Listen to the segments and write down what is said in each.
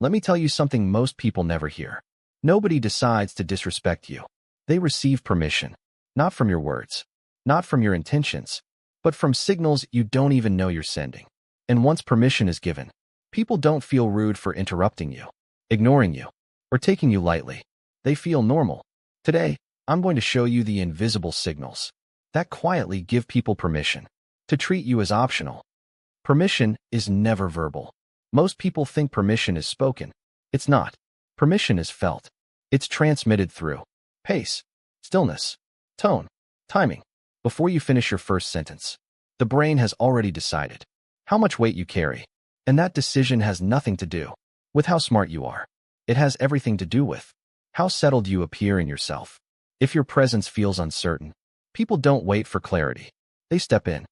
Let me tell you something most people never hear. Nobody decides to disrespect you. They receive permission, not from your words, not from your intentions, but from signals you don't even know you're sending. And once permission is given, people don't feel rude for interrupting you, ignoring you, or taking you lightly. They feel normal. Today, I'm going to show you the invisible signals that quietly give people permission to treat you as optional. Permission is never verbal. Most people think permission is spoken. It's not. Permission is felt. It's transmitted through pace, stillness, tone, timing. Before you finish your first sentence, the brain has already decided how much weight you carry, and that decision has nothing to do with how smart you are. It has everything to do with how settled you appear in yourself. If your presence feels uncertain, people don't wait for clarity. They step in.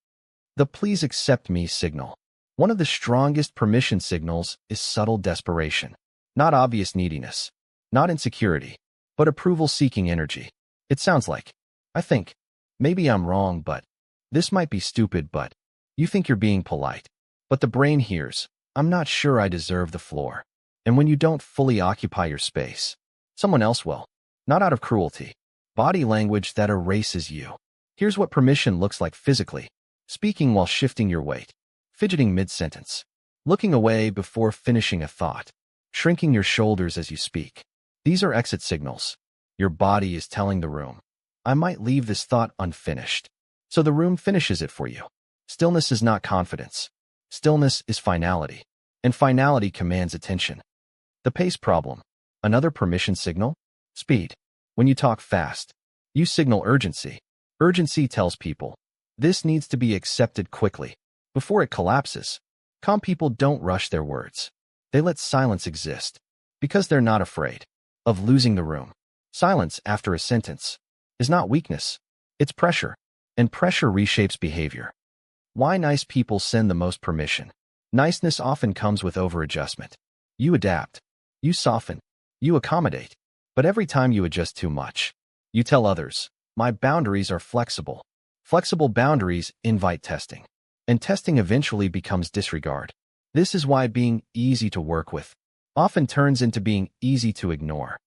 The "please accept me" signal. One of the strongest permission signals is subtle desperation. Not obvious neediness, not insecurity, but approval-seeking energy. It sounds like, "I think, maybe I'm wrong, but this might be stupid, but..." You think you're being polite, but the brain hears, "I'm not sure I deserve the floor." And when you don't fully occupy your space, someone else will. Not out of cruelty. Body language that erases you. Here's what permission looks like physically. Speaking while shifting your weight. Fidgeting mid-sentence. Looking away before finishing a thought. Shrinking your shoulders as you speak. These are exit signals. Your body is telling the room, "I might leave this thought unfinished." So the room finishes it for you. Stillness is not confidence. Stillness is finality. And finality commands attention. The pace problem. Another permission signal? Speed. When you talk fast, you signal urgency. Urgency tells people, this needs to be accepted quickly, before it collapses. Calm people don't rush their words. They let silence exist, because they're not afraid of losing the room. Silence after a sentence is not weakness, it's pressure, and pressure reshapes behavior. Why nice people send the most permission? Niceness often comes with over-adjustment. You adapt, you soften, you accommodate, but every time you adjust too much, you tell others, "My boundaries are flexible." Flexible boundaries invite testing, and testing eventually becomes disregard. This is why being easy to work with often turns into being easy to ignore.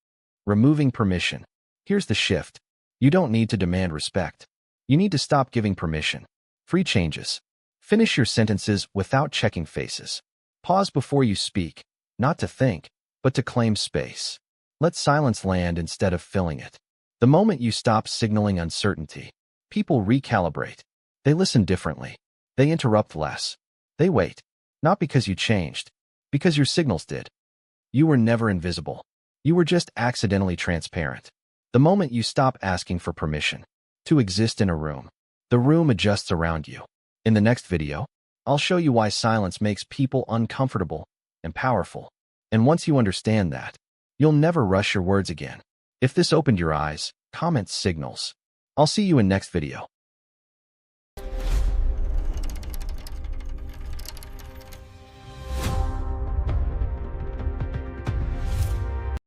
Removing permission. Here's the shift. You don't need to demand respect. You need to stop giving permission. Free changes. Finish your sentences without checking faces. Pause before you speak, not to think, but to claim space. Let silence land instead of filling it. The moment you stop signaling uncertainty, people recalibrate. They listen differently. They interrupt less. They wait. Not because you changed, because your signals did. You were never invisible. You were just accidentally transparent. The moment you stop asking for permission to exist in a room, the room adjusts around you. In the next video, I'll show you why silence makes people uncomfortable and powerful. And once you understand that, you'll never rush your words again. If this opened your eyes, comment signals. I'll see you in next video.